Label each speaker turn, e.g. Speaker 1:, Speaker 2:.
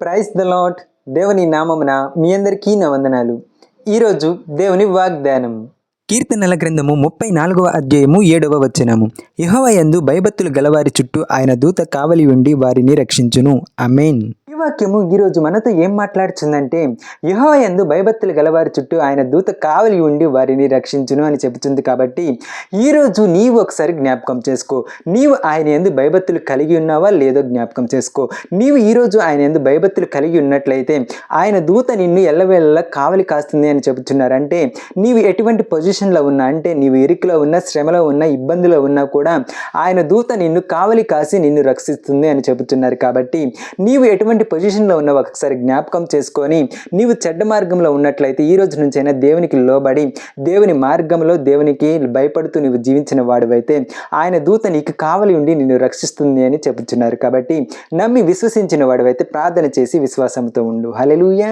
Speaker 1: Praise the lord. దేవుని నామమున మీ అందరికీ నా వందనాలు. ఈరోజు దేవుని వాగ్దానం కీర్తనల గ్రంథము 34వ అధ్యాయము 7వ వచనము. యెహోవా యందు భయభక్తులు గలవారి చుట్టూ ఆయన దూత కావలి ఉండి వారిని రక్షించును. ఆమేన్. ఈ వాక్యము ఈరోజు మనతో ఏం మాట్లాడుతుందంటే, యెహోవా యందు భయభక్తులు గలవారి చుట్టూ ఆయన దూత కావలి ఉండి వారిని రక్షించును అని చెబుతుంది. కాబట్టి ఈరోజు నీవు ఒకసారి జ్ఞాపకం చేసుకో, నీవు ఆయన యందు భయభక్తులు కలిగి ఉన్నావా లేదో జ్ఞాపకం చేసుకో. నీవు ఈరోజు ఆయన యందు భయభక్తులు కలిగి ఉన్నట్లయితే ఆయన దూత నిన్ను ఎల్లవేళలా కావలి కాస్తుంది అని చెబుతున్నారు. అంటే నీవు ఎటువంటి పొజిషన్లో ఉన్నా, అంటే నీవు ఇరుకులో ఉన్నా, శ్రమలో ఉన్నా, ఇబ్బందిలో ఉన్నా కూడా ఆయన దూత నిన్ను కావలి కాసి నిన్ను రక్షిస్తుంది అని చెబుతున్నారు. కాబట్టి నీవు ఎటువంటి పొజిషన్లో ఉన్నావు ఒకసారి జ్ఞాపకం చేసుకొని, నీవు చెడ్డ మార్గంలో ఉన్నట్లయితే ఈ రోజు నుంచైనా దేవునికి లోబడి దేవుని మార్గంలో దేవునికి భయపడుతూ నీవు జీవించిన వాడివైతే ఆయన దూత నీకు కావలి ఉండి నిన్ను రక్షిస్తుంది అని చెబుతున్నారు. కాబట్టి నమ్మి విశ్వసించిన వాడివైతే ప్రార్థన చేసి విశ్వాసంతో ఉండు. హల్లెలూయా.